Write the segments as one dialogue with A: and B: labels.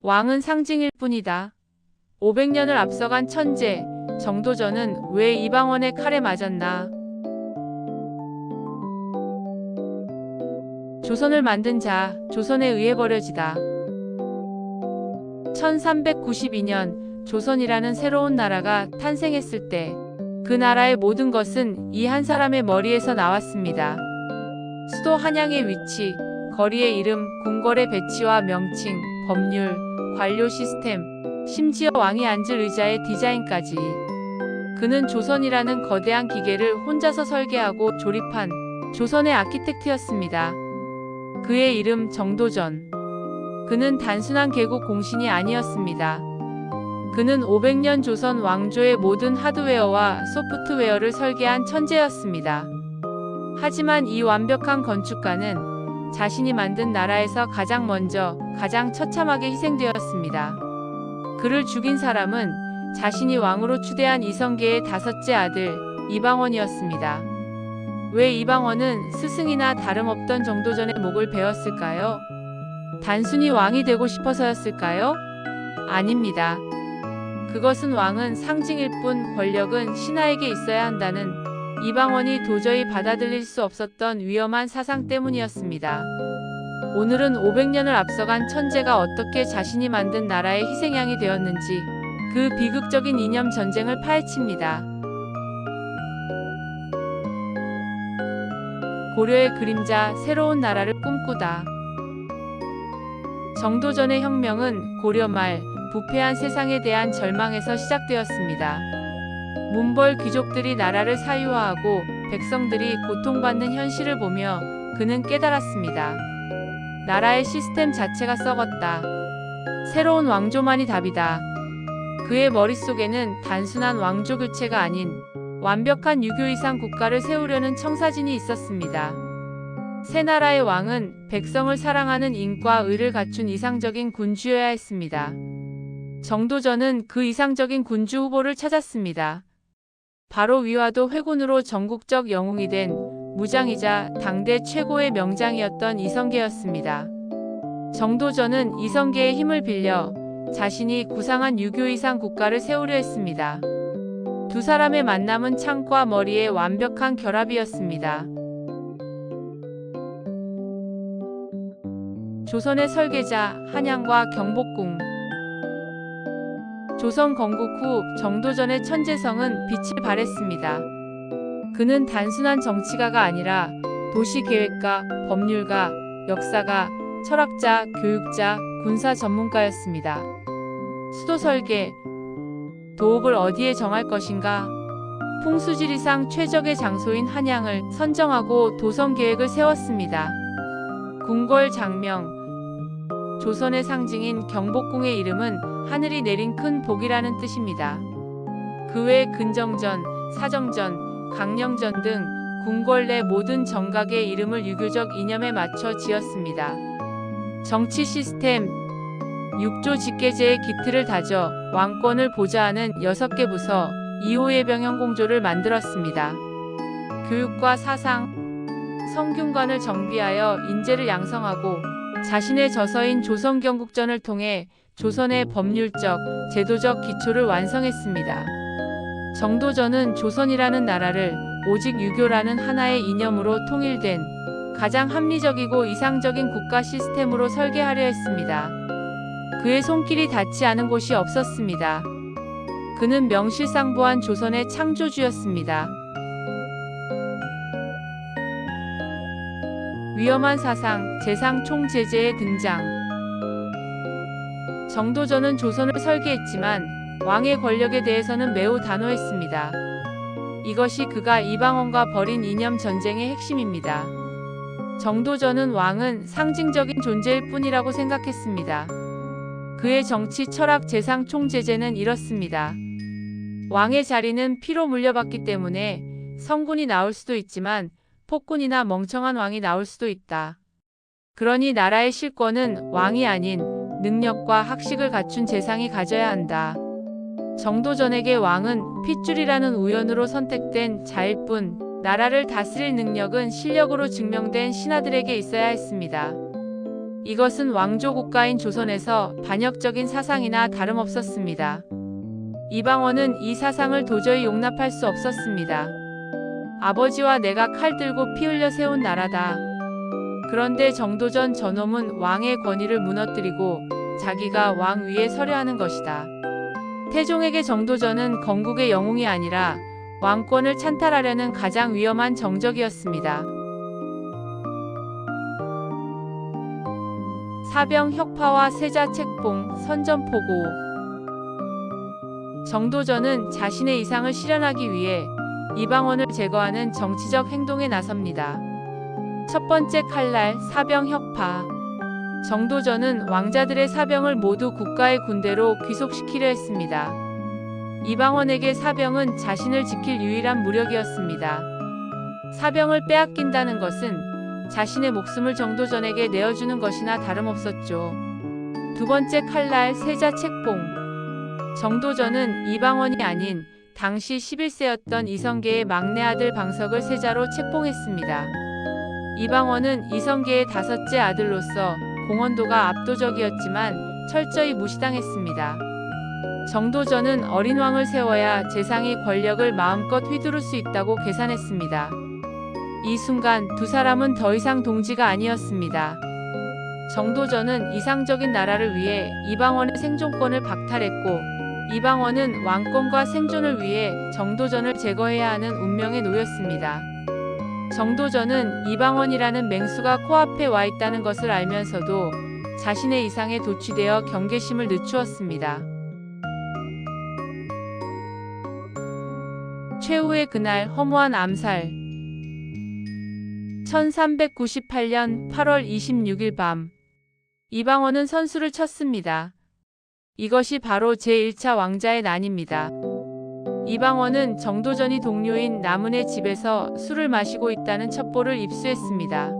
A: 왕은 상징일 뿐이다. 500년을 앞서간 천재, 정도전은 왜 이방원의 칼에 맞았나? 조선을 만든 자, 조선에 의해 버려지다. 1392년 조선이라는 새로운 나라가 탄생했을 때 그 나라의 모든 것은 이 한 사람의 머리에서 나왔습니다. 수도 한양의 위치, 거리의 이름, 궁궐의 배치와 명칭, 법률, 관료 시스템, 심지어 왕이 앉을 의자의 디자인까지. 그는 조선이라는 거대한 기계를 혼자서 설계하고 조립한 조선의 아키텍트였습니다. 그의 이름 정도전. 그는 단순한 계곡 공신이 아니었습니다. 그는 500년 조선 왕조의 모든 하드웨어와 소프트웨어를 설계한 천재였습니다. 하지만 이 완벽한 건축가는 자신이 만든 나라에서 가장 먼저, 가장 처참하게 희생되었습니다. 그를 죽인 사람은 자신이 왕으로 추대한 이성계의 다섯째 아들 이방원이었습니다. 왜 이방원은 스승이나 다름없던 정도전의 목을 베었을까요? 단순히 왕이 되고 싶어서였을까요? 아닙니다. 그것은 왕은 상징일 뿐 권력은 신하에게 있어야 한다는 이방원이 도저히 받아들일 수 없었던 위험한 사상 때문이었습니다. 오늘은 500년을 앞서간 천재가 어떻게 자신이 만든 나라의 희생양이 되었는지 그 비극적인 이념 전쟁을 파헤칩니다. 고려의 그림자, 새로운 나라를 꿈꾸다. 정도전의 혁명은 고려 말 부패한 세상에 대한 절망에서 시작되었습니다. 문벌 귀족들이 나라를 사유화하고 백성들이 고통받는 현실을 보며 그는 깨달았습니다. 나라의 시스템 자체가 썩었다. 새로운 왕조만이 답이다. 그의 머릿속에는 단순한 왕조 교체가 아닌 완벽한 유교 이상 국가를 세우려는 청사진이 있었습니다. 새 나라의 왕은 백성을 사랑하는 인과 의를 갖춘 이상적인 군주여야 했습니다. 정도전은 그 이상적인 군주 후보를 찾았습니다. 바로 위화도 회군으로 전국적 영웅이 된 무장이자 당대 최고의 명장이었던 이성계였습니다. 정도전은 이성계의 힘을 빌려 자신이 구상한 유교 이상 국가를 세우려 했습니다. 두 사람의 만남은 창과 머리의 완벽한 결합이었습니다. 조선의 설계자, 한양과 경복궁. 조선 건국 후 정도전의 천재성은 빛을 발했습니다. 그는 단순한 정치가가 아니라 도시계획가, 법률가, 역사가, 철학자, 교육자, 군사 전문가였습니다. 수도 설계, 도읍을 어디에 정할 것인가, 풍수지리상 최적의 장소인 한양을 선정하고 도성 계획을 세웠습니다. 궁궐 장명, 조선의 상징인 경복궁의 이름은 하늘이 내린 큰 복이라는 뜻입니다. 그 외 근정전, 사정전, 강령전 등 궁궐 내 모든 정각의 이름을 유교적 이념에 맞춰 지었습니다. 정치 시스템, 육조 직계제의 기틀을 다져 왕권을 보좌하는 6개 부서 2호 예병형 공조를 만들었습니다. 교육과 사상, 성균관을 정비하여 인재를 양성하고 자신의 저서인 조선경국전을 통해 조선의 법률적, 제도적 기초를 완성했습니다. 정도전은 조선이라는 나라를 오직 유교라는 하나의 이념으로 통일된 가장 합리적이고 이상적인 국가 시스템으로 설계하려 했습니다. 그의 손길이 닿지 않은 곳이 없었습니다. 그는 명실상부한 조선의 창조주였습니다. 위험한 사상, 재상총제제의 등장. 정도전은 조선을 설계했지만 왕의 권력에 대해서는 매우 단호했습니다. 이것이 그가 이방원과 벌인 이념 전쟁의 핵심입니다. 정도전은 왕은 상징적인 존재일 뿐이라고 생각했습니다. 그의 정치 철학 재상총제제는 이렇습니다. 왕의 자리는 피로 물려받기 때문에 성군이 나올 수도 있지만 폭군이나 멍청한 왕이 나올 수도 있다. 그러니 나라의 실권은 왕이 아닌 능력과 학식을 갖춘 재상이 가져야 한다. 정도전에게 왕은 핏줄이라는 우연으로 선택된 자일 뿐 나라를 다스릴 능력은 실력으로 증명된 신하들에게 있어야 했습니다. 이것은 왕조 국가인 조선에서 반역적인 사상이나 다름없었습니다. 이방원은 이 사상을 도저히 용납할 수 없었습니다. 아버지와 내가 칼 들고 피 흘려 세운 나라다. 그런데 정도전 저놈은 왕의 권위를 무너뜨리고 자기가 왕 위에 서려 하는 것이다. 태종에게 정도전은 건국의 영웅이 아니라 왕권을 찬탈하려는 가장 위험한 정적이었습니다. 사병 혁파와 세자 책봉, 선전포고. 정도전은 자신의 이상을 실현하기 위해 이방원을 제거하는 정치적 행동에 나섭니다. 첫 번째 칼날, 사병 혁파. 정도전은 왕자들의 사병을 모두 국가의 군대로 귀속시키려 했습니다. 이방원에게 사병은 자신을 지킬 유일한 무력이었습니다. 사병을 빼앗긴다는 것은 자신의 목숨을 정도전에게 내어주는 것이나 다름없었죠. 두 번째 칼날, 세자 책봉. 정도전은 이방원이 아닌 당시 11세였던 이성계의 막내 아들 방석을 세자로 책봉했습니다. 이방원은 이성계의 다섯째 아들로서 공헌도가 압도적이었지만 철저히 무시당했습니다. 정도전은 어린 왕을 세워야 재상이 권력을 마음껏 휘두를 수 있다고 계산했습니다. 이 순간 두 사람은 더 이상 동지가 아니었습니다. 정도전은 이상적인 나라를 위해 이방원의 생존권을 박탈했고, 이방원은 왕권과 생존을 위해 정도전을 제거해야 하는 운명에 놓였습니다. 정도전은 이방원이라는 맹수가 코앞에 와 있다는 것을 알면서도 자신의 이상에 도취되어 경계심을 늦추었습니다. 최후의 그날, 허무한 암살. 1398년 8월 26일 밤, 이방원은 선수를 쳤습니다. 이것이 바로 제1차 왕자의 난입니다. 이방원은 정도전이 동료인 남은의 집에서 술을 마시고 있다는 첩보를 입수했습니다.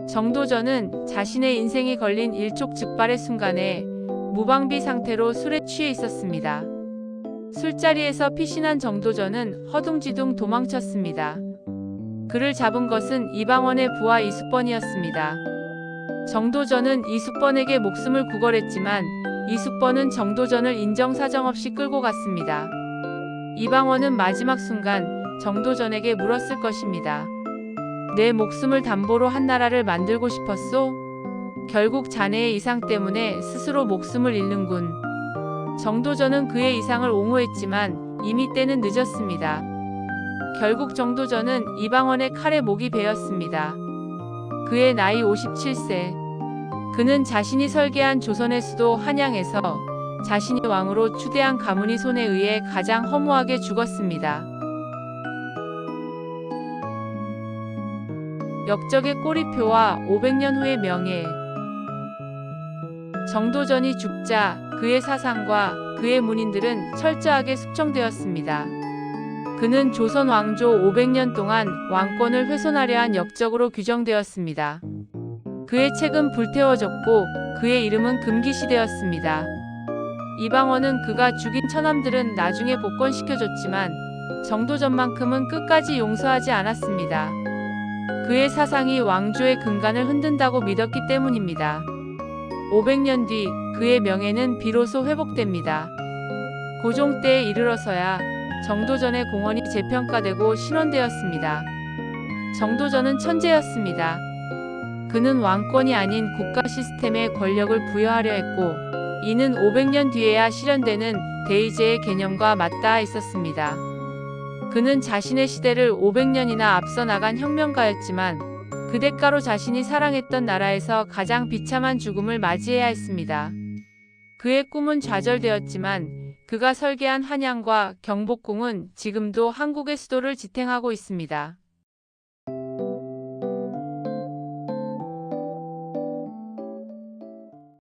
A: 정도전은 자신의 인생이 걸린 일촉즉발의 순간에 무방비 상태로 술에 취해 있었습니다. 술자리에서 피신한 정도전은 허둥지둥 도망쳤습니다. 그를 잡은 것은 이방원의 부하 이숙번이었습니다. 정도전은 이숙번에게 목숨을 구걸했지만 이숙번은 정도전을 인정사정 없이 끌고 갔습니다. 이방원은 마지막 순간 정도전에게 물었을 것입니다. 내 목숨을 담보로 한 나라를 만들고 싶었소? 결국 자네의 이상 때문에 스스로 목숨을 잃는군. 정도전은 그의 이상을 옹호했지만 이미 때는 늦었습니다. 결국 정도전은 이방원의 칼에 목이 베었습니다. 그의 나이 57세. 그는 자신이 설계한 조선의 수도 한양에서 자신이 왕으로 추대한 가문의 손에 의해 가장 허무하게 죽었습니다. 역적의 꼬리표와 500년 후의 명예. 정도전이 죽자 그의 사상과 그의 문인들은 철저하게 숙청되었습니다. 그는 조선 왕조 500년 동안 왕권을 훼손하려 한 역적으로 규정되었습니다. 그의 책은 불태워졌고 그의 이름은 금기시되었습니다. 이방원은 그가 죽인 처남들은 나중에 복권시켜줬지만 정도전만큼은 끝까지 용서하지 않았습니다. 그의 사상이 왕조의 근간을 흔든다고 믿었기 때문입니다. 500년 뒤 그의 명예는 비로소 회복됩니다. 고종 때에 이르러서야 정도전의 공헌이 재평가되고 신원되었습니다. 정도전은 천재였습니다. 그는 왕권이 아닌 국가 시스템에 권력을 부여하려 했고, 이는 500년 뒤에야 실현되는 대의제의 개념과 맞닿아 있었습니다. 그는 자신의 시대를 500년이나 앞서 나간 혁명가였지만 그 대가로 자신이 사랑했던 나라에서 가장 비참한 죽음을 맞이해야 했습니다. 그의 꿈은 좌절되었지만 그가 설계한 한양과 경복궁은 지금도 한국의 수도를 지탱하고 있습니다.